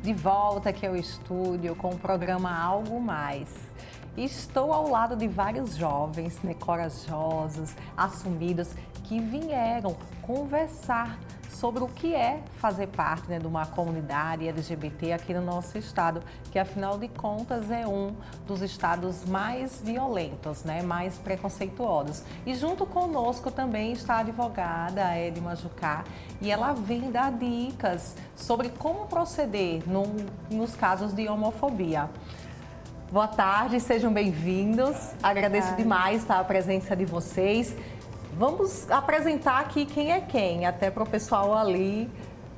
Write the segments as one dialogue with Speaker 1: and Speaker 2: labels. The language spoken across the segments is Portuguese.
Speaker 1: De volta aqui ao estúdio com o programa Algo Mais. Estou ao lado de vários jovens, né, corajosos, assumidos, que vieram conversar sobre o que é fazer parte, né, de uma comunidade LGBT aqui no nosso estado, que afinal de contas é um dos estados mais violentos, né, mais preconceituosos. E junto conosco também está a advogada Edma Jucá, e ela vem dar dicas sobre como proceder nos casos de homofobia. Boa tarde, sejam bem-vindos. Agradeço demais, tá, a presença de vocês. Vamos apresentar aqui quem é quem, até para o pessoal ali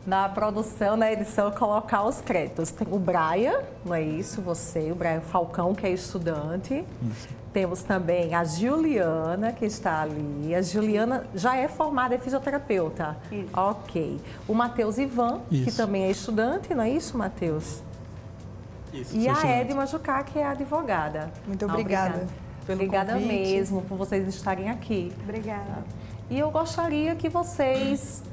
Speaker 1: na produção, na edição, colocar os créditos. Tem o Brian, não é isso? Você, o Brian Falcão, que é estudante. Isso. Temos também a Juliana, que está ali. A Juliana já é formada, é fisioterapeuta. Isso. Ok. O Matheus Ivan, que também é estudante, não é isso, Matheus? Isso. E a Edma Jucá, que é advogada.
Speaker 2: Muito obrigada.
Speaker 1: Obrigada mesmo por vocês estarem aqui.
Speaker 2: Obrigada.
Speaker 1: E eu gostaria que vocês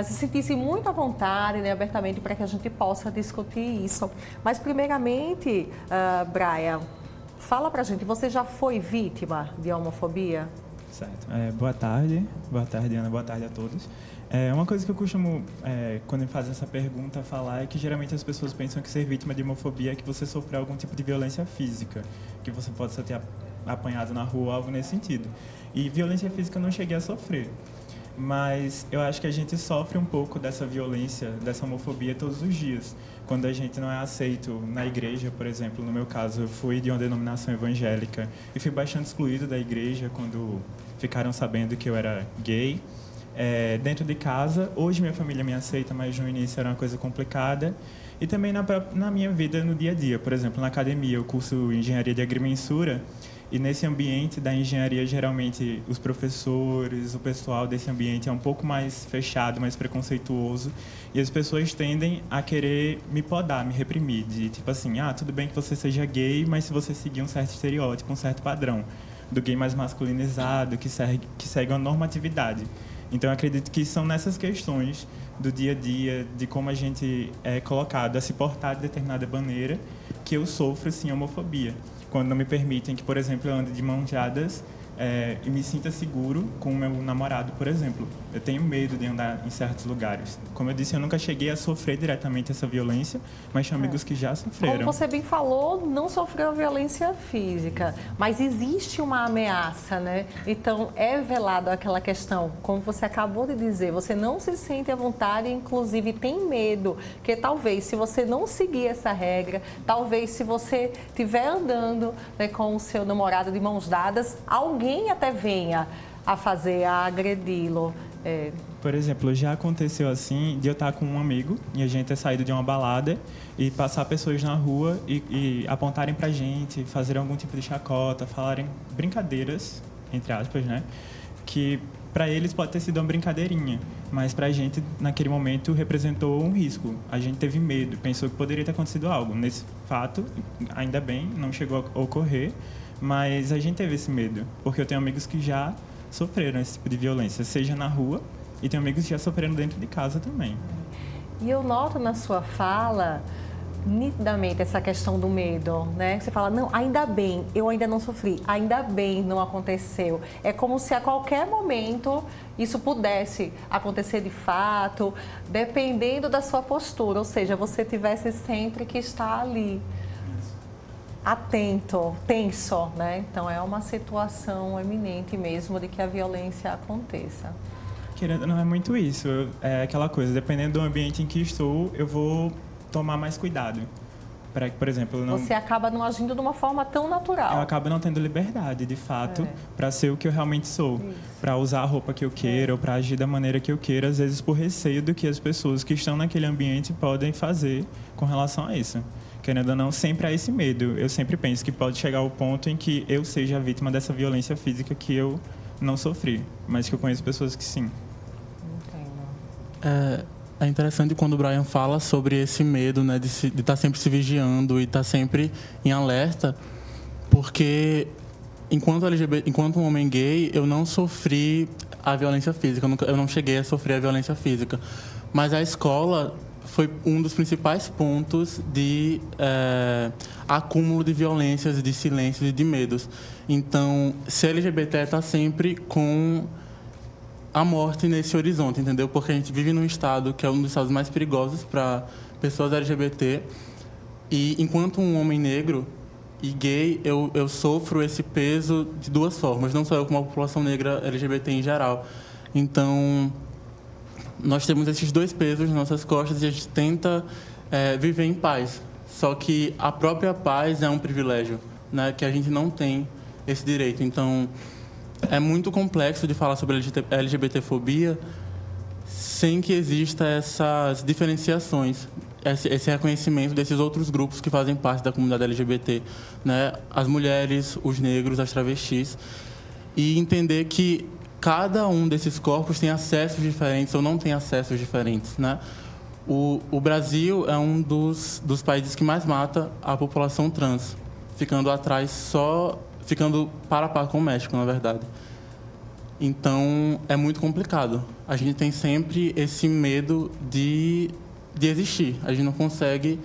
Speaker 1: se sentissem muito à vontade, né, abertamente, para que a gente possa discutir isso. Mas, primeiramente, Brian, fala pra gente, você já foi vítima de homofobia?
Speaker 3: Certo. Boa tarde, Ana, boa tarde a todos. Uma coisa que eu costumo, quando me fazem essa pergunta, falar é que geralmente as pessoas pensam que ser vítima de homofobia é que você sofreu algum tipo de violência física, que você pode ter apanhado na rua, algo nesse sentido. E violência física eu não cheguei a sofrer, mas eu acho que a gente sofre um pouco dessa violência, dessa homofobia todos os dias. Quando a gente não é aceito na igreja, por exemplo, no meu caso, eu fui de uma denominação evangélica e fui bastante excluído da igreja quando ficaram sabendo que eu era gay. Dentro de casa, hoje minha família me aceita, mas no início era uma coisa complicada. E também na minha vida no dia a dia, por exemplo, na academia, eu curso engenharia de agrimensura. E nesse ambiente da engenharia, geralmente, os professores, o pessoal desse ambiente é um pouco mais fechado, mais preconceituoso. E as pessoas tendem a querer me podar, me reprimir. De tipo assim, tudo bem que você seja gay, mas se você seguir um certo estereótipo, um certo padrão do gay mais masculinizado, que segue uma normatividade. Então, eu acredito que são nessas questões do dia a dia, de como a gente é colocado a se portar de determinada maneira, que eu sofro, sim, homofobia. Quando não me permitem que, por exemplo, eu ande de mãos dadas e me sinta seguro com o meu namorado, por exemplo. Eu tenho medo de andar em certos lugares. Como eu disse, eu nunca cheguei a sofrer diretamente essa violência, mas tinha amigos que já sofreram.
Speaker 1: Como você bem falou, não sofreu violência física, mas existe uma ameaça, né? Então, é velado aquela questão, como você acabou de dizer, você não se sente à vontade, inclusive tem medo, que talvez se você não seguir essa regra, talvez se você estiver andando, né, com o seu namorado de mãos dadas, alguém até venha a agredi-lo.
Speaker 3: Por exemplo, já aconteceu assim, de eu estar com um amigo e a gente ter saído de uma balada e passar pessoas na rua e apontarem pra gente, fazerem algum tipo de chacota, falarem brincadeiras, entre aspas, né? Que para eles pode ter sido uma brincadeirinha, mas pra gente, naquele momento, representou um risco. A gente teve medo, pensou que poderia ter acontecido algo. Nesse fato, ainda bem, não chegou a ocorrer, mas a gente teve esse medo, porque eu tenho amigos que já sofreram esse tipo de violência, seja na rua, e tenho amigos que já sofreram dentro de casa também.
Speaker 1: E eu noto na sua fala, nitidamente, essa questão do medo, né? Você fala, não, ainda bem, eu ainda não sofri, ainda bem não aconteceu. É como se a qualquer momento isso pudesse acontecer de fato, dependendo da sua postura, ou seja, você tivesse sempre que estar ali. Atento, tenso, né? Então é uma situação eminente mesmo de que a violência aconteça.
Speaker 3: Querendo, não é muito isso, é aquela coisa, dependendo do ambiente em que estou, eu vou tomar mais cuidado. Por exemplo,
Speaker 1: você acaba não agindo de uma forma tão natural.
Speaker 3: Eu acabo não tendo liberdade, de fato, para ser o que eu realmente sou, para usar a roupa que eu queira ou para agir da maneira que eu queira, às vezes por receio do que as pessoas que estão naquele ambiente podem fazer com relação a isso. Querendo ou não, sempre há esse medo. Eu sempre penso que pode chegar ao ponto em que eu seja a vítima dessa violência física que eu não sofri, mas que eu conheço pessoas que sim.
Speaker 4: É interessante quando o Brian fala sobre esse medo, né, de estar sempre se vigiando e estar sempre em alerta, porque enquanto um homem gay, eu não sofri a violência física, eu não cheguei a sofrer a violência física, mas a escola foi um dos principais pontos de acúmulo de violências, de silêncios e de medos. Então, ser LGBT está sempre com a morte nesse horizonte, entendeu? Porque a gente vive num estado que é um dos estados mais perigosos para pessoas LGBT. E, enquanto um homem negro e gay, eu sofro esse peso de duas formas. Não só eu, como a população negra LGBT em geral. Então, nós temos esses dois pesos nas nossas costas e a gente tenta viver em paz. Só que a própria paz é um privilégio, né? Que a gente não tem esse direito. Então, é muito complexo de falar sobre LGBTfobia sem que exista essas diferenciações, esse reconhecimento desses outros grupos que fazem parte da comunidade LGBT, né? As mulheres, os negros, as travestis, e entender que cada um desses corpos tem acessos diferentes ou não tem acessos diferentes, né? O Brasil é um dos países que mais mata a população trans, ficando para a par com o México, na verdade. Então, é muito complicado. A gente tem sempre esse medo de existir. A gente não consegue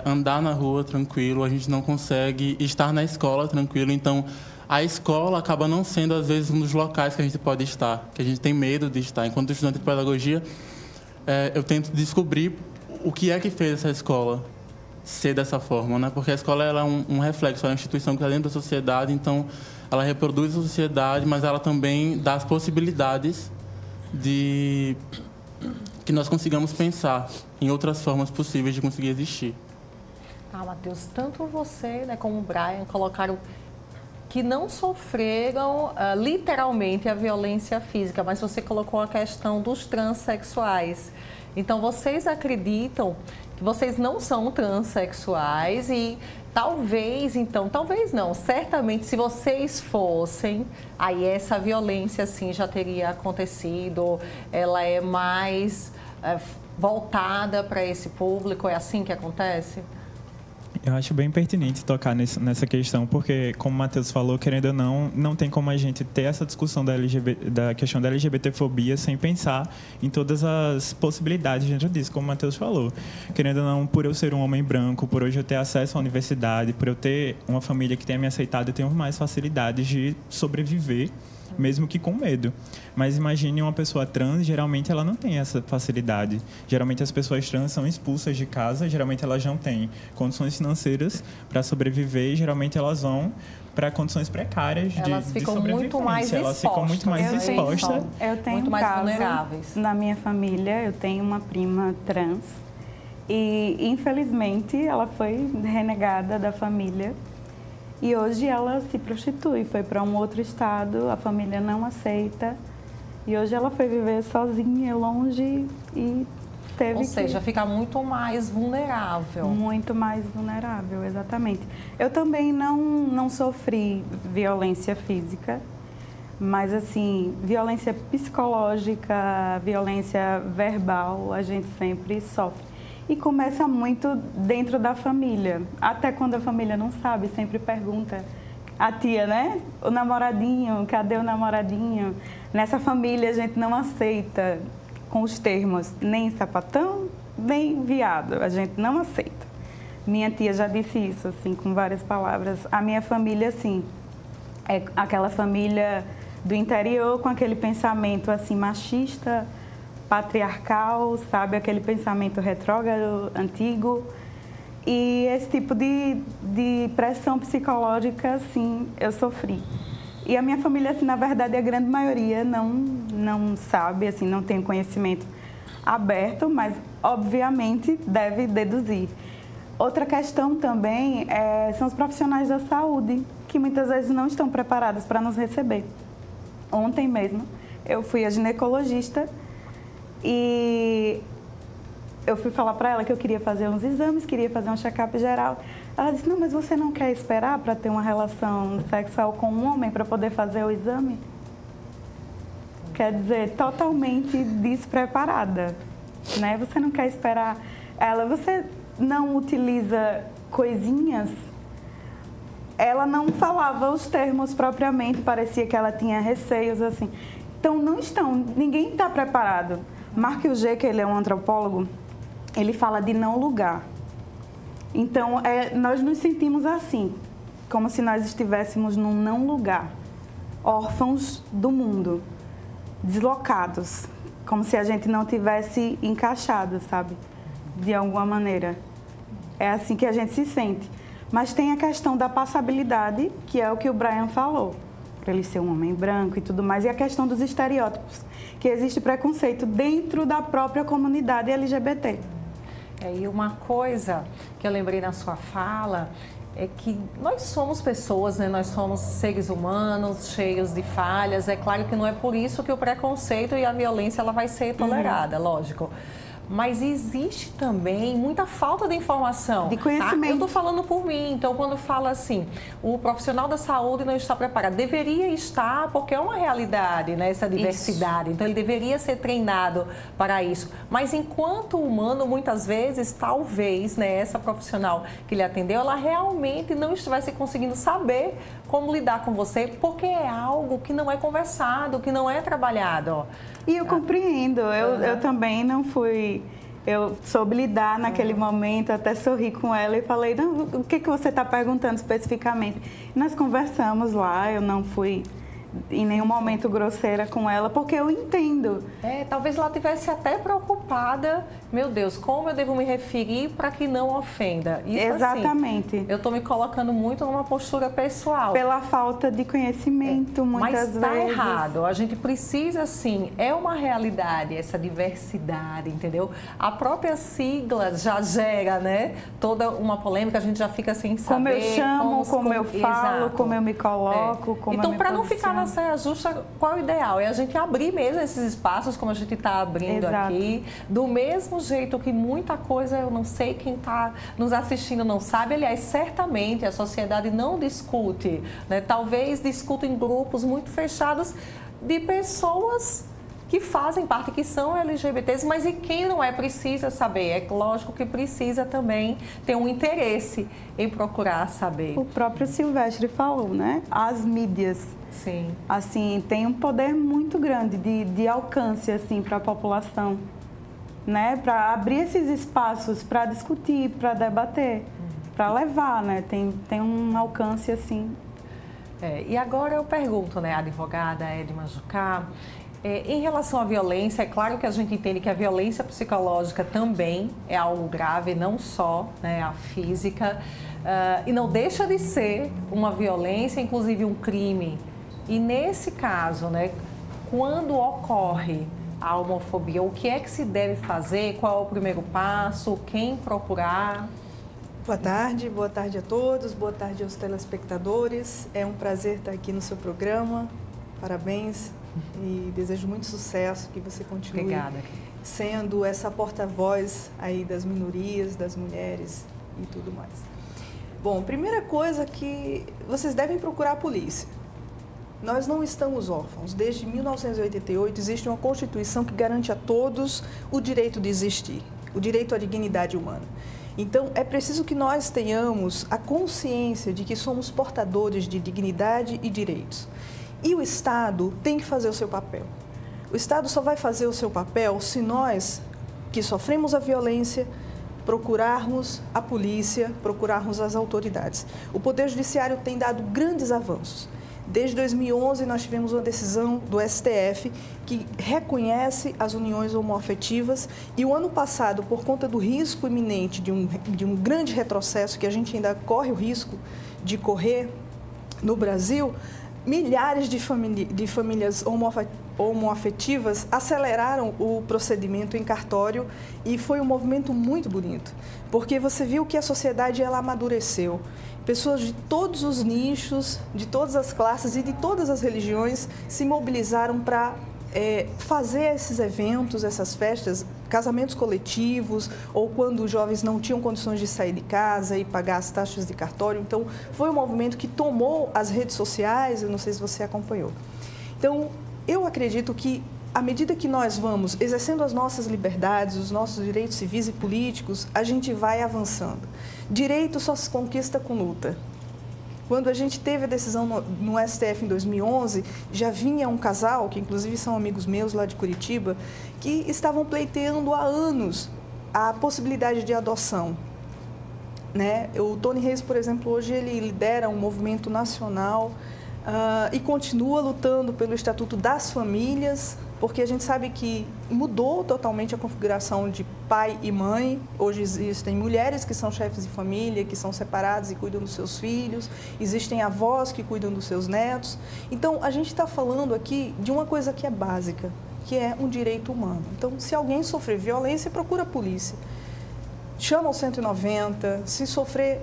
Speaker 4: andar na rua tranquilo, a gente não consegue estar na escola tranquilo. Então, a escola acaba não sendo, às vezes, um dos locais que a gente pode estar, que a gente tem medo de estar. Enquanto estudante de pedagogia, eu tento descobrir o que é que fez essa escola ser dessa forma, né? Porque a escola ela é um reflexo, é uma instituição que está dentro da sociedade, então ela reproduz a sociedade, mas ela também dá as possibilidades de que nós consigamos pensar em outras formas possíveis de conseguir existir.
Speaker 1: Matheus, tanto você, né, como o Brian colocaram que não sofreram literalmente a violência física, mas você colocou a questão dos transexuais. Então, vocês acreditam que vocês não são transexuais e talvez não, certamente se vocês fossem, aí essa violência assim já teria acontecido, ela é mais voltada para esse público, é assim que acontece?
Speaker 3: Eu acho bem pertinente tocar nessa questão, porque, como o Matheus falou, querendo ou não tem como a gente ter essa discussão da questão da LGBTfobia sem pensar em todas as possibilidades dentro disso, como o Matheus falou. Querendo ou não, por eu ser um homem branco, por hoje eu ter acesso à universidade, por eu ter uma família que tenha me aceitado, eu tenho mais facilidades de sobreviver, mesmo que com medo. Mas imagine uma pessoa trans, geralmente ela não tem essa facilidade. Geralmente as pessoas trans são expulsas de casa, geralmente elas não têm condições financeiras para sobreviver, geralmente elas vão para condições precárias de sobrevivência.
Speaker 1: Muito mais
Speaker 3: elas ficam muito mais expostas.
Speaker 2: Eu tenho
Speaker 1: muito
Speaker 2: um
Speaker 1: mais
Speaker 2: caso
Speaker 1: vulneráveis.
Speaker 2: Na minha família, eu tenho uma prima trans e, infelizmente, ela foi renegada da família. E hoje ela se prostitui, foi para um outro estado, a família não aceita. E hoje ela foi viver sozinha, longe e teve que...
Speaker 1: Ou seja, fica muito mais vulnerável.
Speaker 2: Muito mais vulnerável, exatamente. Eu também não sofri violência física, mas assim, violência psicológica, violência verbal, a gente sempre sofre. E começa muito dentro da família. Até quando a família não sabe, sempre pergunta. A tia, né? O namoradinho, cadê o namoradinho? Nessa família a gente não aceita com os termos nem sapatão, nem viado. A gente não aceita. Minha tia já disse isso, assim, com várias palavras. A minha família, assim, é aquela família do interior com aquele pensamento, assim, machista, patriarcal, sabe? Aquele pensamento retrógrado, antigo. E esse tipo de pressão psicológica, sim, eu sofri. E a minha família, assim, na verdade, a grande maioria não sabe, assim, não tem conhecimento aberto, mas, obviamente, deve deduzir. Outra questão também são os profissionais da saúde, que muitas vezes não estão preparados para nos receber. Ontem mesmo, eu fui a ginecologista e eu fui falar para ela que eu queria fazer uns exames, queria fazer um check-up geral. Ela disse, não, mas você não quer esperar para ter uma relação sexual com um homem para poder fazer o exame? Quer dizer, totalmente despreparada, né? Você não quer esperar ela, você não utiliza coisinhas? Ela não falava os termos propriamente, parecia que ela tinha receios, assim. Então, ninguém está preparado. Mark G, que ele é um antropólogo, ele fala de não lugar. Então, nós nos sentimos assim, como se nós estivéssemos num não lugar, órfãos do mundo, deslocados, como se a gente não tivesse encaixado, sabe? De alguma maneira. É assim que a gente se sente. Mas tem a questão da passabilidade, que é o que o Brian falou, para ele ser um homem branco e tudo mais, e a questão dos estereótipos, que existe preconceito dentro da própria comunidade LGBT.
Speaker 1: E uma coisa que eu lembrei na sua fala é que nós somos pessoas, né? Nós somos seres humanos, cheios de falhas. É claro que não é por isso que o preconceito e a violência ela vai ser tolerada, lógico. Mas existe também muita falta de informação.
Speaker 2: De conhecimento.
Speaker 1: Tá? Eu estou falando por mim, então quando fala assim, o profissional da saúde não está preparado, deveria estar, porque é uma realidade, né, essa diversidade. Isso. Então ele deveria ser treinado para isso. Mas enquanto humano, muitas vezes, talvez, né, essa profissional que lhe atendeu, ela realmente não estivesse conseguindo saber como lidar com você, porque é algo que não é conversado, que não é trabalhado.
Speaker 2: E eu compreendo, eu também não fui, eu soube lidar naquele momento, até sorri com ela e falei, não, o que você está perguntando especificamente? Nós conversamos lá, eu não fui em nenhum momento grosseira com ela, porque eu entendo.
Speaker 1: Talvez ela estivesse até preocupada, meu Deus, como eu devo me referir para que não ofenda? Isso,
Speaker 2: exatamente.
Speaker 1: Assim, eu estou me colocando muito numa postura pessoal.
Speaker 2: Pela falta de conhecimento, muitas vezes.
Speaker 1: Mas está errado, a gente precisa sim, é uma realidade essa diversidade, entendeu? A própria sigla já gera, né, toda uma polêmica, a gente já fica sem saber.
Speaker 2: Como eu chamo, como eu falo,
Speaker 1: exato.
Speaker 2: Como eu me coloco, como
Speaker 1: então,
Speaker 2: eu me
Speaker 1: para não ficar na saia justa, qual é o ideal? É a gente abrir mesmo esses espaços, como a gente está abrindo aqui, do mesmo jeito que muita coisa, eu não sei quem está nos assistindo não sabe, aliás, certamente a sociedade não discute, né? Talvez discuta em grupos muito fechados de pessoas que fazem parte, que são LGBTs, mas e quem não é, precisa saber. É lógico que precisa também ter um interesse em procurar saber.
Speaker 2: O próprio Silvestre falou, né? As mídias,
Speaker 1: sim,
Speaker 2: assim, tem um poder muito grande de alcance, assim, para a população, né? Para abrir esses espaços, para discutir, para debater, para levar, né? Tem um alcance, assim.
Speaker 1: E agora eu pergunto, né, a advogada Edma Jucá, em relação à violência, é claro que a gente entende que a violência psicológica também é algo grave, não só, né, a física, e não deixa de ser uma violência, inclusive um crime. E nesse caso, né, quando ocorre a homofobia, o que é que se deve fazer? Qual é o primeiro passo? Quem procurar?
Speaker 5: Boa tarde a todos, boa tarde aos telespectadores. É um prazer estar aqui no seu programa. Parabéns e desejo muito sucesso, que você continue
Speaker 1: Obrigada.
Speaker 5: Sendo essa porta-voz aí das minorias, das mulheres e tudo mais. Bom, primeira coisa que vocês devem procurar a polícia. Nós não estamos órfãos. Desde 1988 existe uma Constituição que garante a todos o direito de existir, o direito à dignidade humana. Então, é preciso que nós tenhamos a consciência de que somos portadores de dignidade e direitos. E o Estado tem que fazer o seu papel. O Estado só vai fazer o seu papel se nós, que sofremos a violência, procurarmos a polícia, procurarmos as autoridades. O Poder Judiciário tem dado grandes avanços. Desde 2011, nós tivemos uma decisão do STF que reconhece as uniões homoafetivas e o ano passado, por conta do risco iminente de um grande retrocesso que a gente ainda corre o risco de correr no Brasil, milhares de famílias homoafetivas aceleraram o procedimento em cartório e foi um movimento muito bonito, porque você viu que a sociedade ela amadureceu. Pessoas de todos os nichos, de todas as classes e de todas as religiões se mobilizaram para fazer esses eventos, essas festas, casamentos coletivos, ou quando os jovens não tinham condições de sair de casa e pagar as taxas de cartório. Então, foi um movimento que tomou as redes sociais, eu não sei se você acompanhou. Então, eu acredito que, à medida que nós vamos exercendo as nossas liberdades, os nossos direitos civis e políticos, a gente vai avançando. Direito só se conquista com luta. Quando a gente teve a decisão no STF em 2011, já vinha um casal, que inclusive são amigos meus lá de Curitiba, que estavam pleiteando há anos a possibilidade de adoção, né? O Tony Reis, por exemplo, hoje ele lidera um movimento nacional e continua lutando pelo Estatuto das Famílias, porque a gente sabe que mudou totalmente a configuração de pai e mãe. Hoje existem mulheres que são chefes de família, que são separadas e cuidam dos seus filhos, existem avós que cuidam dos seus netos. Então, a gente está falando aqui de uma coisa que é básica, que é um direito humano. Então, se alguém sofrer violência, procura a polícia. Chama o 190, se sofrer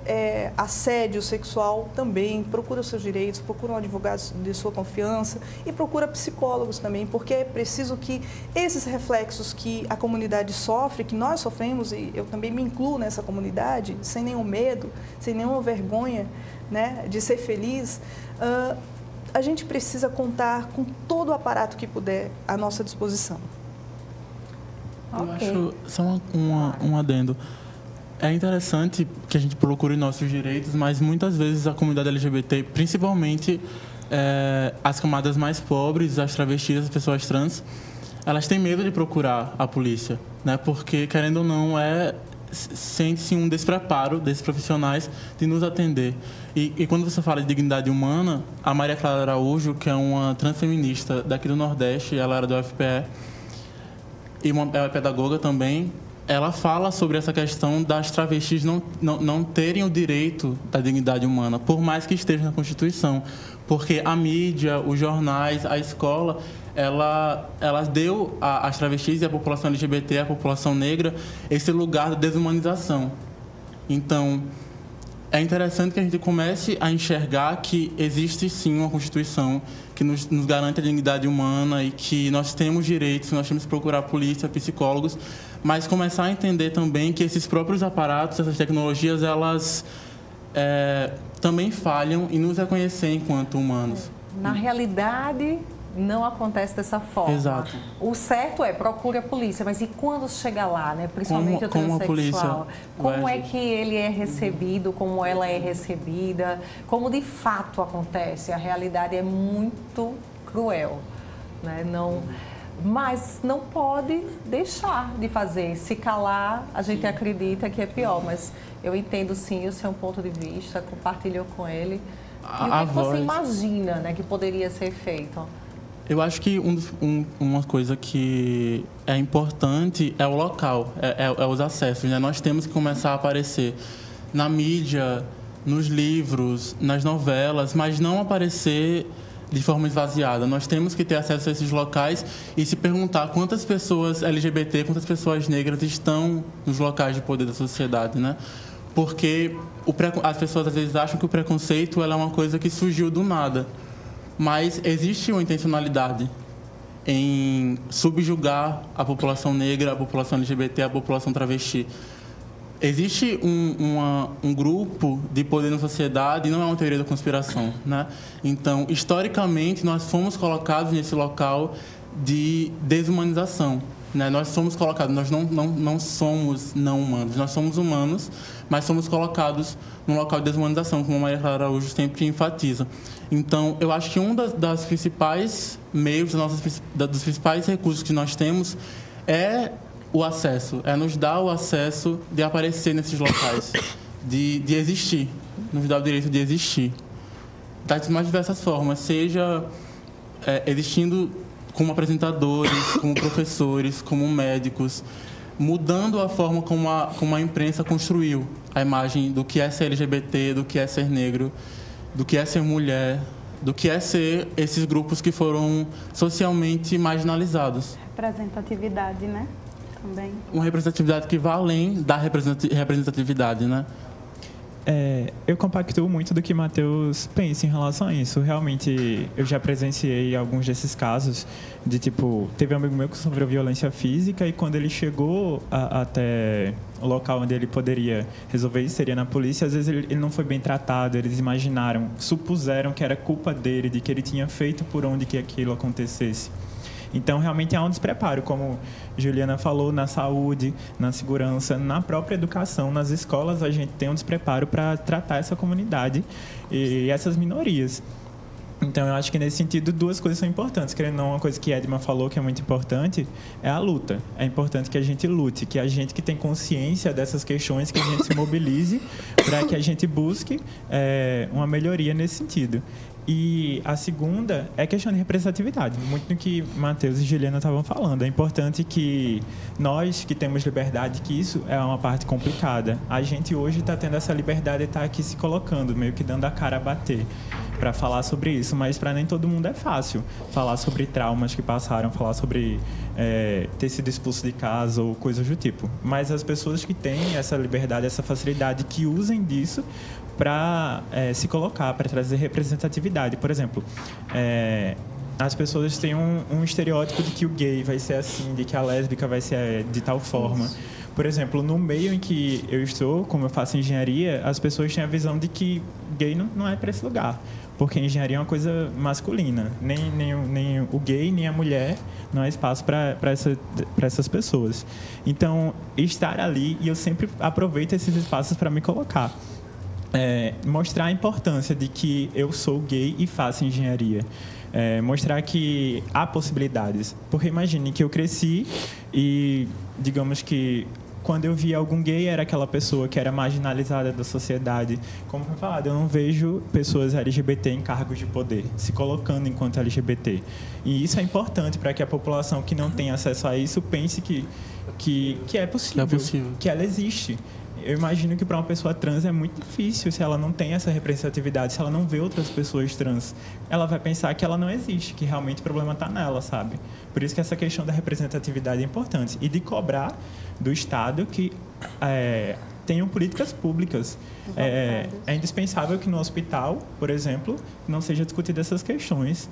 Speaker 5: assédio sexual também, procura os seus direitos, procura um advogado de sua confiança e procura psicólogos também, porque é preciso que esses reflexos que a comunidade sofre, que nós sofremos, e eu também me incluo nessa comunidade, sem nenhum medo, sem nenhuma vergonha, né, de ser feliz, a gente precisa contar com todo o aparato que puder à nossa disposição.
Speaker 4: Eu acho, só um adendo. É interessante que a gente procure nossos direitos, mas muitas vezes a comunidade LGBT, principalmente as camadas mais pobres, as travestis, as pessoas trans, elas têm medo de procurar a polícia, né? Porque, querendo ou não, sente-se um despreparo desses profissionais de nos atender. E quando você fala de dignidade humana, a Maria Clara Araújo, que é uma transfeminista daqui do Nordeste, ela era do UFPE, e ela é pedagoga também, ela fala sobre essa questão das travestis não terem o direito da dignidade humana, por mais que esteja na Constituição. Porque a mídia, os jornais, a escola, ela deu às travestis e à população LGBT, à população negra, esse lugar de desumanização. Então, é interessante que a gente comece a enxergar que existe, sim, uma Constituição que nos garante a dignidade humana e que nós temos direitos, nós temos que procurar polícia, psicólogos, mas começar a entender também que esses próprios aparatos, essas tecnologias, elas também falham em nos reconhecer enquanto humanos.
Speaker 1: Na realidade, não acontece dessa forma.
Speaker 4: Exato.
Speaker 1: O certo procure a polícia, mas e quando chega lá, né? Principalmente
Speaker 4: como
Speaker 1: o
Speaker 4: a polícia
Speaker 1: transexual? Como é que ele é recebido, como ela é recebida, como de fato acontece? A realidade é muito cruel, né? Mas não pode deixar de fazer. Se calar, a gente acredita que é pior, mas eu entendo sim o seu ponto de vista, compartilho com ele. E o que você imagina, né, que poderia ser feito?
Speaker 4: Eu acho que uma coisa que é importante é o local, é os acessos, né? Nós temos que começar a aparecer na mídia, nos livros, nas novelas, mas não aparecer de forma esvaziada. Nós temos que ter acesso a esses locais e se perguntar quantas pessoas LGBT, quantas pessoas negras estão nos locais de poder da sociedade, né? Porque as pessoas às vezes acham que o preconceito é uma coisa que surgiu do nada. Mas existe uma intencionalidade em subjugar a população negra, a população LGBT, a população travesti. Existe um grupo de poder na sociedade e não é uma teoria da conspiração, né? Então, historicamente, nós fomos colocados nesse local de desumanização, né? Nós somos colocados, nós não somos não humanos, nós somos humanos, mas somos colocados num local de desumanização, como a Maria Clara Araújo sempre enfatiza. Então, eu acho que um das principais meios, dos principais recursos que nós temos é o acesso, é nos dar o acesso de aparecer nesses locais, de existir, nos dar o direito de existir. Das mais diversas formas, seja existindo como apresentadores, como professores, como médicos, mudando a forma como a imprensa construiu a imagem do que é ser LGBT, do que é ser negro, do que é ser mulher, do que é ser esses grupos que foram socialmente marginalizados.
Speaker 2: Representatividade, né? Também.
Speaker 4: Uma representatividade que vai além da representatividade, né?
Speaker 3: Eu compactuo muito do que Matheus pensa em relação a isso. Realmente, eu já presenciei alguns desses casos de, tipo, teve um amigo meu que sofreu violência física e quando ele chegou até o local onde ele poderia resolver isso, seria na polícia, às vezes ele não foi bem tratado, eles supuseram que era culpa dele, de que ele tinha feito por onde que aquilo acontecesse. Então, realmente há um despreparo, como Juliana falou, na saúde, na segurança, na própria educação, nas escolas, a gente tem um despreparo para tratar essa comunidade e essas minorias. Então, eu acho que nesse sentido, duas coisas são importantes. Querendo ou não, uma coisa que Edma falou que é muito importante é a luta. É importante que a gente lute, que a gente que tem consciência dessas questões, que a gente se mobilize para que a gente busque uma melhoria nesse sentido. E a segunda é questão de representatividade, muito do que Matheus e Juliana estavam falando. É importante que nós, que temos liberdade, que isso é uma parte complicada. A gente hoje está tendo essa liberdade e está aqui se colocando, meio que dando a cara a bater para falar sobre isso, mas para nem todo mundo é fácil falar sobre traumas que passaram, falar sobre ter sido expulso de casa ou coisas do tipo. Mas as pessoas que têm essa liberdade, essa facilidade, que usem disso para se colocar, para trazer representatividade. Por exemplo, as pessoas têm um estereótipo de que o gay vai ser assim, de que a lésbica vai ser de tal forma. Isso. Por exemplo, no meio em que eu estou, como eu faço engenharia, as pessoas têm a visão de que gay não é para esse lugar, porque engenharia é uma coisa masculina. Nem o gay, nem a mulher não há espaço para essas pessoas. Então, estar ali, e eu sempre aproveito esses espaços para me colocar. Mostrar a importância de que eu sou gay e faço engenharia. Mostrar que há possibilidades. Porque imagine que eu cresci e, digamos que, quando eu via algum gay, era aquela pessoa que era marginalizada da sociedade. Como foi falado, eu não vejo pessoas LGBT em cargos de poder, se colocando enquanto LGBT. E isso é importante para que a população que não tem acesso a isso pense que é possível, que ela existe. Eu imagino que para uma pessoa trans é muito difícil se ela não tem essa representatividade, se ela não vê outras pessoas trans. Ela vai pensar que ela não existe, que realmente o problema está nela, sabe? Por isso que essa questão da representatividade é importante. E de cobrar do Estado que tenham políticas públicas. É indispensável que no hospital, por exemplo, não seja discutida essas questões.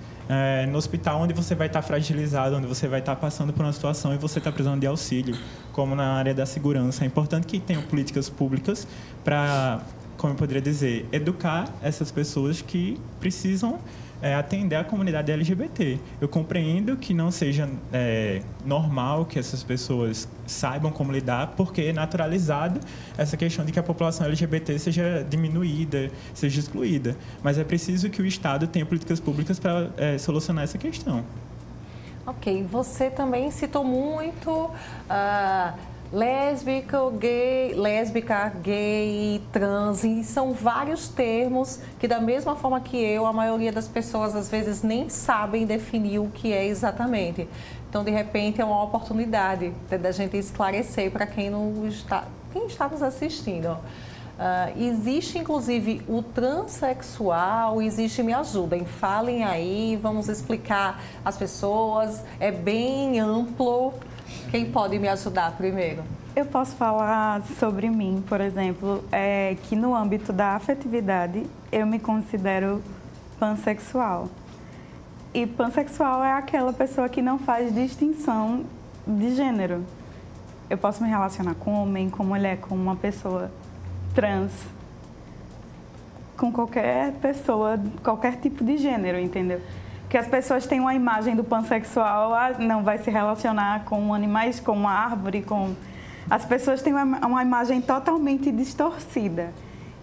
Speaker 3: No hospital onde você vai estar fragilizado, onde você vai estar passando por uma situação e você está precisando de auxílio, como na área da segurança. É importante que tenham políticas públicas para, como eu poderia dizer, educar essas pessoas que precisam atender a comunidade LGBT. Eu compreendo que não seja normal que essas pessoas saibam como lidar, porque é naturalizado essa questão de que a população LGBT seja diminuída, seja excluída. Mas é preciso que o Estado tenha políticas públicas para solucionar essa questão.
Speaker 1: Ok, você também citou muito lésbica, gay, trans, e são vários termos que, da mesma forma que eu, a maioria das pessoas às vezes nem sabem definir o que é exatamente. Então, de repente, é uma oportunidade da gente esclarecer para quem está nos assistindo. Existe, inclusive, o transexual, me ajudem, falem aí, vamos explicar às pessoas, é bem amplo. Quem pode me ajudar primeiro?
Speaker 2: Eu posso falar sobre mim, por exemplo, que no âmbito da afetividade eu me considero pansexual. E pansexual é aquela pessoa que não faz distinção de gênero. Eu posso me relacionar com homem, com mulher, com uma pessoa trans, com qualquer pessoa, qualquer tipo de gênero, entendeu? Porque as pessoas têm uma imagem do pansexual, não vai se relacionar com animais, com uma árvore, com... As pessoas têm uma imagem totalmente distorcida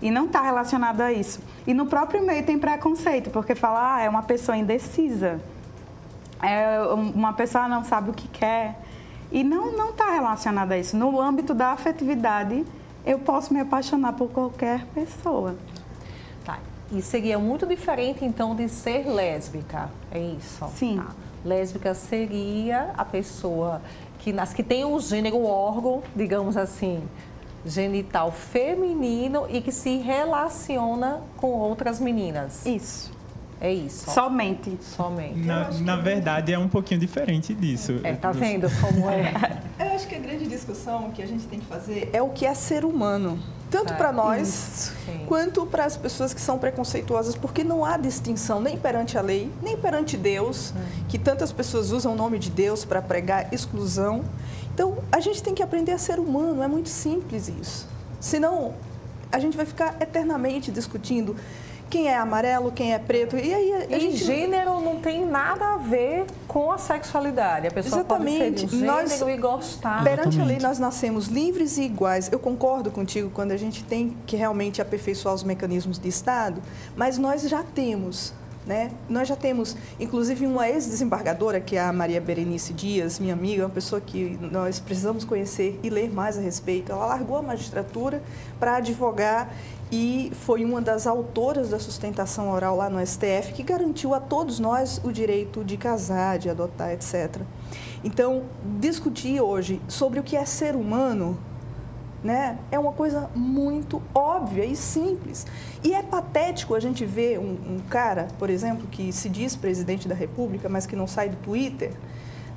Speaker 2: e não está relacionado a isso. E no próprio meio tem preconceito, porque fala, é uma pessoa indecisa, uma pessoa não sabe o que quer. E não está relacionado a isso. No âmbito da afetividade, eu posso me apaixonar por qualquer pessoa.
Speaker 1: Tá. E seria muito diferente, então, de ser lésbica, é isso?
Speaker 2: Sim.
Speaker 1: Tá. Lésbica seria a pessoa que tem um gênero, o órgão, digamos assim, genital feminino e que se relaciona com outras meninas.
Speaker 2: Isso.
Speaker 1: É isso.
Speaker 2: Somente.
Speaker 3: Na verdade, é um pouquinho diferente disso.
Speaker 1: Tá vendo como é?
Speaker 5: Eu acho que a grande discussão que a gente tem que fazer é o que é ser humano. Tanto para nós, quanto para as pessoas que são preconceituosas, porque não há distinção nem perante a lei, nem perante Deus, que tantas pessoas usam o nome de Deus para pregar exclusão. Então, a gente tem que aprender a ser humano, é muito simples isso. Senão, a gente vai ficar eternamente discutindo quem é amarelo, quem é preto. E aí a gente...
Speaker 1: gênero não tem nada a ver com a sexualidade. A pessoa pode ser de gênero e gostar.
Speaker 5: Perante a lei, nós nascemos livres e iguais. Eu concordo contigo quando a gente tem que realmente aperfeiçoar os mecanismos de Estado, mas nós já temos né? Nós já temos, inclusive, uma ex-desembargadora, que é a Maria Berenice Dias, minha amiga, uma pessoa que nós precisamos conhecer e ler mais a respeito. Ela largou a magistratura para advogar e foi uma das autoras da sustentação oral lá no STF, que garantiu a todos nós o direito de casar, de adotar, etc. Então, discutir hoje sobre o que é ser humano, né, é uma coisa muito óbvia e simples. E é patético a gente ver um cara, por exemplo, que se diz presidente da República, mas que não sai do Twitter,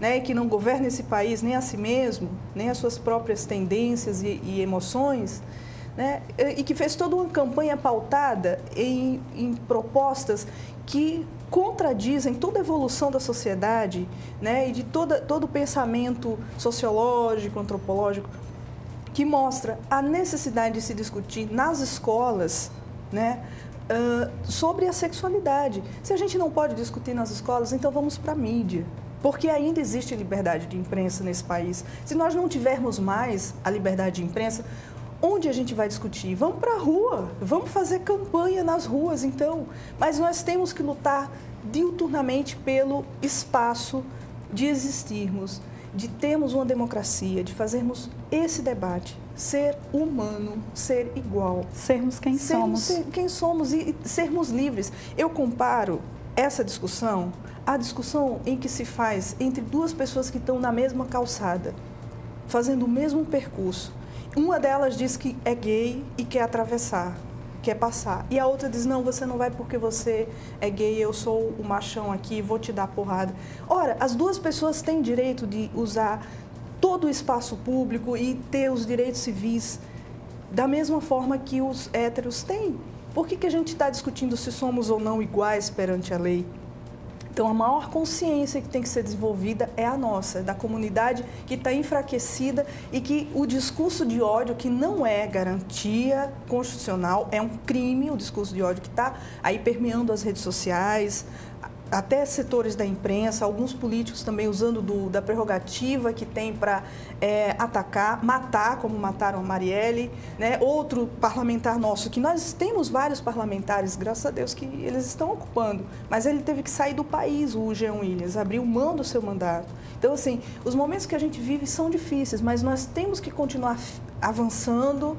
Speaker 5: né, que não governa esse país nem a si mesmo, nem as suas próprias tendências e emoções, né, e que fez toda uma campanha pautada em propostas que contradizem toda a evolução da sociedade, né, e de todo o pensamento sociológico, antropológico, que mostra a necessidade de se discutir nas escolas, né, sobre a sexualidade. Se a gente não pode discutir nas escolas, então vamos para a mídia, porque ainda existe liberdade de imprensa nesse país. Se nós não tivermos mais a liberdade de imprensa, onde a gente vai discutir? Vamos para a rua, vamos fazer campanha nas ruas, então. Mas nós temos que lutar diuturnamente pelo espaço de existirmos, de termos uma democracia, de fazermos esse debate, ser humano, ser igual.
Speaker 2: Sermos quem somos.
Speaker 5: Ser quem somos e sermos livres. Eu comparo essa discussão à discussão em que se faz entre duas pessoas que estão na mesma calçada, fazendo o mesmo percurso. Uma delas diz que é gay e quer atravessar, quer passar. E a outra diz, não, você não vai porque você é gay, eu sou o machão aqui, vou te dar porrada. Ora, as duas pessoas têm direito de usar todo o espaço público e ter os direitos civis da mesma forma que os héteros têm. Por que a gente está discutindo se somos ou não iguais perante a lei? Então, a maior consciência que tem que ser desenvolvida é a nossa, da comunidade que está enfraquecida e que o discurso de ódio, que não é garantia constitucional, é um crime, o discurso de ódio que está aí permeando as redes sociais, até setores da imprensa, alguns políticos também usando da prerrogativa que tem para atacar, matar, como mataram a Marielle, né? Outro parlamentar nosso, que nós temos vários parlamentares, graças a Deus, que eles estão ocupando, mas ele teve que sair do país, o Jean Willis, abriu mão do seu mandato. Então, assim, os momentos que a gente vive são difíceis, mas nós temos que continuar avançando,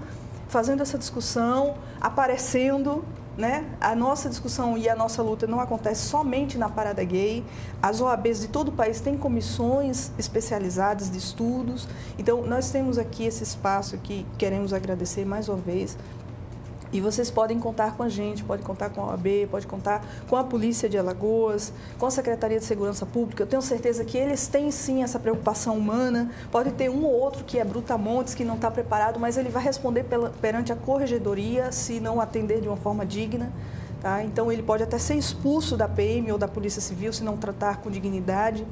Speaker 5: fazendo essa discussão, aparecendo, né? A nossa discussão e a nossa luta não acontece somente na Parada Gay. As OABs de todo o país têm comissões especializadas de estudos. Então, nós temos aqui esse espaço que queremos agradecer mais uma vez. E vocês podem contar com a gente, podem contar com a OAB, podem contar com a Polícia de Alagoas, com a Secretaria de Segurança Pública. Eu tenho certeza que eles têm, sim, essa preocupação humana. Pode ter um ou outro que é brutamontes, que não está preparado, mas ele vai responder perante a corregedoria se não atender de uma forma digna. Tá? Então, ele pode até ser expulso da PM ou da Polícia Civil se não tratar com dignidade.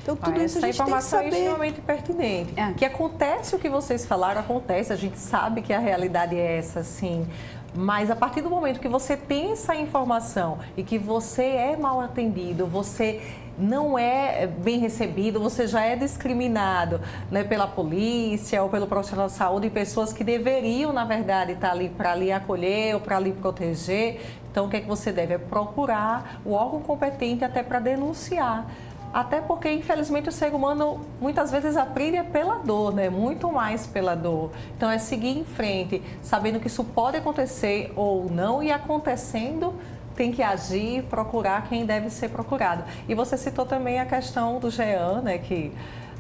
Speaker 5: Então, tudo isso a gente tem que saber.
Speaker 1: Essa informação é extremamente pertinente. Que acontece o que vocês falaram, acontece, a gente sabe que a realidade é essa, sim. Mas a partir do momento que você tem essa informação e que você é mal atendido, você não é bem recebido, você já é discriminado, né, pela polícia ou pelo profissional de saúde, e pessoas que deveriam, na verdade, estar ali para lhe acolher ou para lhe proteger. Então, o que é que você deve? É procurar o órgão competente até para denunciar. Até porque, infelizmente, o ser humano muitas vezes aprende pela dor, né? Muito mais pela dor. Então, é seguir em frente, sabendo que isso pode acontecer ou não, e acontecendo, tem que agir, procurar quem deve ser procurado. E você citou também a questão do Jean, né? Que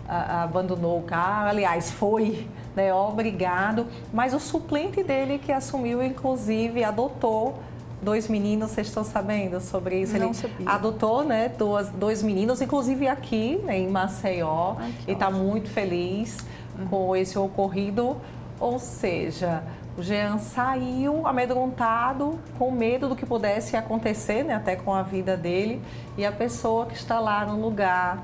Speaker 1: abandonou o carro, aliás, foi, né, obrigado, mas o suplente dele que assumiu, inclusive, adotou 2 meninos. Vocês estão sabendo sobre isso?
Speaker 5: Não
Speaker 1: Ele
Speaker 5: sabia.
Speaker 1: adotou, né, 2 meninos, inclusive aqui, né, em Maceió. E está muito feliz com esse ocorrido. Ou seja, o Jean saiu amedrontado, com medo do que pudesse acontecer, né, até com a vida dele. E a pessoa que está lá no lugar,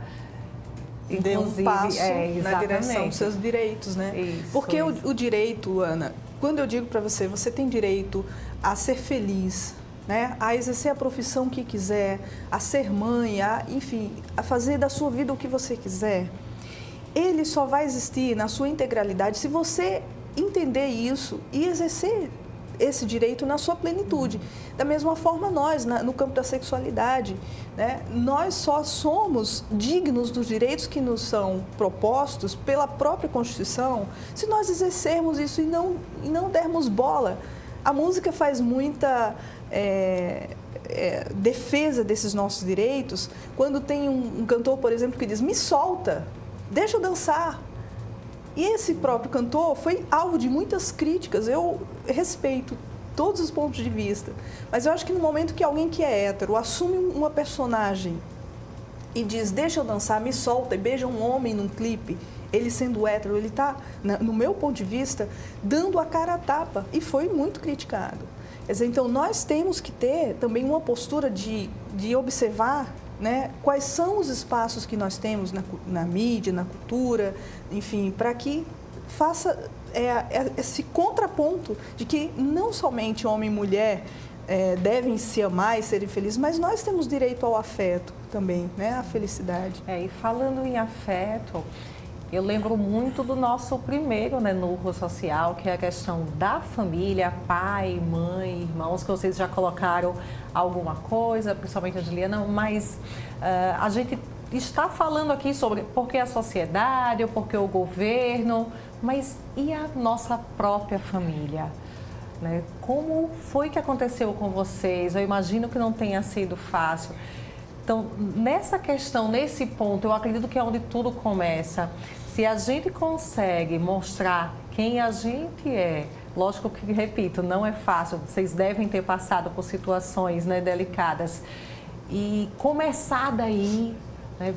Speaker 5: deu um passo na direção
Speaker 1: exatamente,
Speaker 5: dos seus direitos, né?
Speaker 1: Isso,
Speaker 5: Porque
Speaker 1: isso.
Speaker 5: o direito, Ana, quando eu digo para você, você tem direito a ser feliz, né? A exercer a profissão que quiser, a ser mãe, enfim, a fazer da sua vida o que você quiser, ele só vai existir na sua integralidade se você entender isso e exercer esse direito na sua plenitude. Da mesma forma nós, no campo da sexualidade, né? Nós só somos dignos dos direitos que nos são propostos pela própria Constituição se nós exercermos isso e não dermos bola. A música faz muita defesa desses nossos direitos quando tem um cantor, por exemplo, que diz: me solta, deixa eu dançar. E esse próprio cantor foi alvo de muitas críticas. Eu respeito todos os pontos de vista, mas eu acho que no momento que alguém que é hétero assume uma personagem e diz: deixa eu dançar, me solta, e beija um homem num clipe, ele sendo hétero, ele está, no meu ponto de vista, dando a cara a tapa, e foi muito criticado. Quer dizer, então nós temos que ter também uma postura de observar, né, quais são os espaços que nós temos na mídia, na cultura, enfim, para que faça esse contraponto de que não somente homem e mulher devem se amar e serem felizes, mas nós temos direito ao afeto também, né, à felicidade.
Speaker 1: E falando em afeto, eu lembro muito do nosso primeiro, né, núcleo social, que é a questão da família, pai, mãe, irmãos, que vocês já colocaram alguma coisa, principalmente a Juliana, mas a gente está falando aqui sobre por que a sociedade, por que o governo, mas e a nossa própria família? Né? Como foi que aconteceu com vocês? Eu imagino que não tenha sido fácil. Então, nessa questão, nesse ponto, eu acredito que é onde tudo começa. Se a gente consegue mostrar quem a gente é, lógico que, repito, não é fácil, vocês devem ter passado por situações, né, delicadas, e começar daí, né,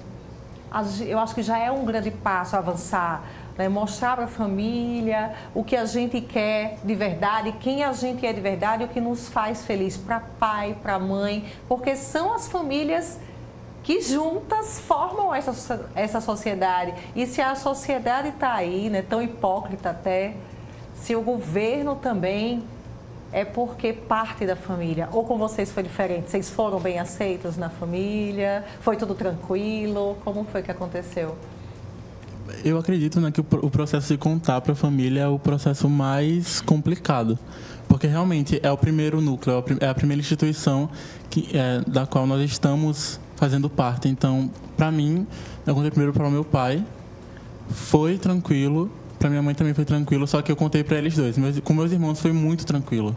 Speaker 1: eu acho que já é um grande passo avançar, né, mostrar para a família o que a gente quer de verdade, quem a gente é de verdade, o que nos faz feliz, para pai, para mãe, porque são as famílias que juntas formam essa sociedade. E se a sociedade está aí, né, tão hipócrita até, se o governo também, é porque parte da família. Ou com vocês foi diferente? Vocês foram bem aceitos na família? Foi tudo tranquilo? Como foi que aconteceu?
Speaker 4: Eu acredito, né, que o processo de contar para a família é o processo mais complicado. Porque realmente é o primeiro núcleo, é a primeira instituição da qual nós estamos fazendo parte. Então, para mim, eu contei primeiro para o meu pai, foi tranquilo, para minha mãe também foi tranquilo, só que eu contei para eles dois. Com meus irmãos foi muito tranquilo.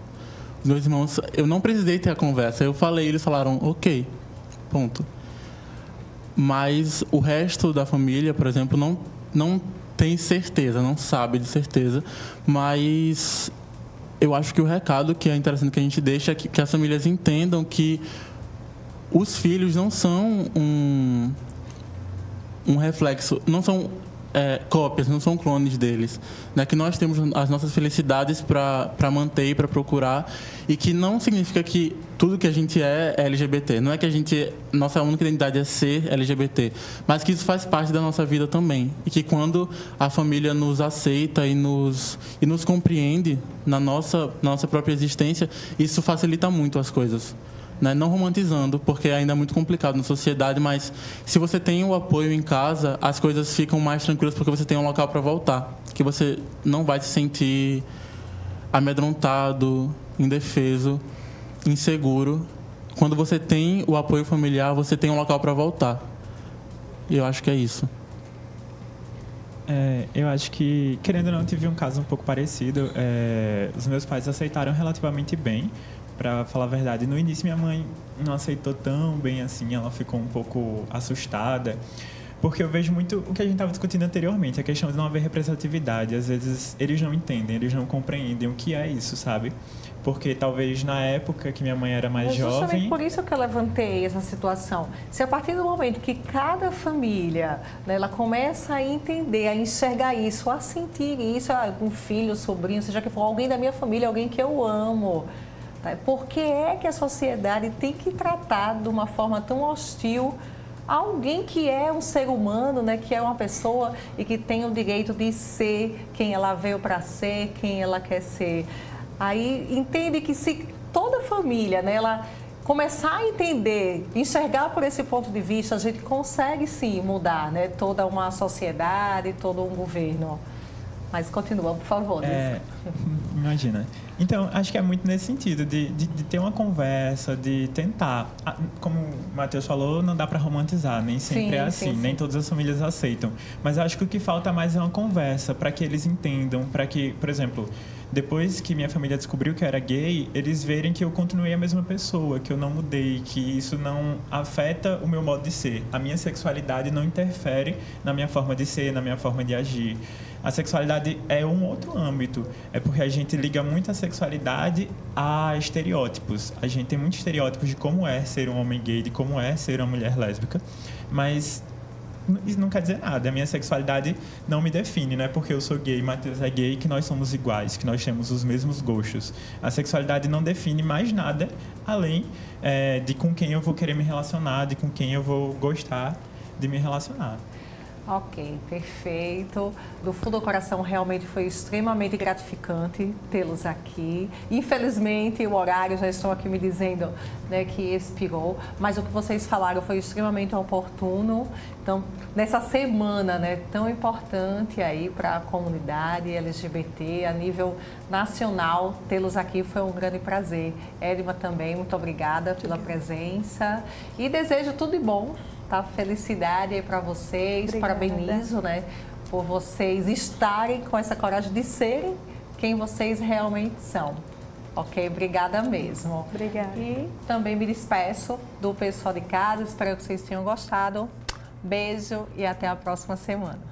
Speaker 4: Os meus irmãos, eu não precisei ter a conversa, eu falei, eles falaram, ok, ponto. Mas o resto da família, por exemplo, não tem certeza, não sabe de certeza, mas eu acho que o recado que é interessante que a gente deixa é que as famílias entendam que os filhos não são um reflexo, não são cópias, não são clones deles, né? Que nós temos as nossas felicidades para manter e para procurar, e que não significa que tudo que a gente é LGBT, não é que nossa única identidade é ser LGBT, mas que isso faz parte da nossa vida também, e que quando a família nos aceita e nos compreende na nossa própria existência, isso facilita muito as coisas. Né? Não romantizando, porque ainda é muito complicado na sociedade, mas se você tem o apoio em casa, as coisas ficam mais tranquilas porque você tem um local para voltar, que você não vai se sentir amedrontado, indefeso, inseguro. Quando você tem o apoio familiar, você tem um local para voltar. E eu acho que é isso.
Speaker 3: Eu acho que, querendo ou não, tive um caso um pouco parecido. Os meus pais aceitaram relativamente bem. Para falar a verdade, no início minha mãe não aceitou tão bem assim, ela ficou um pouco assustada, porque eu vejo muito o que a gente estava discutindo anteriormente, a questão de não haver representatividade. Às vezes eles não entendem, eles não compreendem o que é isso, sabe? Porque talvez na época que minha mãe era mais jovem...
Speaker 1: Justamente por isso que eu levantei essa situação. Se a partir do momento que cada família, né, ela começa a entender, a enxergar isso, a sentir isso, um filho, sobrinho, seja que for alguém da minha família, alguém que eu amo... Por que é que a sociedade tem que tratar de uma forma tão hostil alguém que é um ser humano, né, que é uma pessoa e que tem o direito de ser quem ela veio para ser, quem ela quer ser? Aí entende que se toda família, né, ela começar a entender, enxergar por esse ponto de vista, a gente consegue sim mudar, né, toda uma sociedade, todo um governo. Mas continua, por favor.
Speaker 3: Imagina. Então, acho que é muito nesse sentido, de ter uma conversa, de tentar. Como o Matheus falou, não dá para romantizar, nem sempre é assim, nem todas as famílias aceitam. Mas eu acho que o que falta mais é uma conversa, para que eles entendam, para que, por exemplo, depois que minha família descobriu que eu era gay, eles verem que eu continuei a mesma pessoa, que eu não mudei, que isso não afeta o meu modo de ser. A minha sexualidade não interfere na minha forma de ser, na minha forma de agir. A sexualidade é um outro âmbito. É porque a gente liga muito a sexualidade a estereótipos. A gente tem muitos estereótipos de como é ser um homem gay, de como é ser uma mulher lésbica. Mas isso não quer dizer nada. A minha sexualidade não me define. Não é porque eu sou gay, Matheus é gay, que nós somos iguais, que nós temos os mesmos gostos. A sexualidade não define mais nada além de com quem eu vou querer me relacionar, de com quem eu vou gostar de me relacionar.
Speaker 1: Ok, perfeito. Do fundo do coração, realmente foi extremamente gratificante tê-los aqui. Infelizmente, o horário, já estão aqui me dizendo, né, que expirou, mas o que vocês falaram foi extremamente oportuno. Então, nessa semana, né, tão importante aí para a comunidade LGBT a nível nacional, tê-los aqui foi um grande prazer. Edma também, muito obrigada pela presença e desejo tudo de bom. Tá? Felicidade aí para vocês, obrigada. Parabenizo, né, por vocês estarem com essa coragem de serem quem vocês realmente são. Ok? Obrigada mesmo.
Speaker 2: Obrigada.
Speaker 1: E também me despeço do pessoal de casa, espero que vocês tenham gostado. Beijo e até a próxima semana.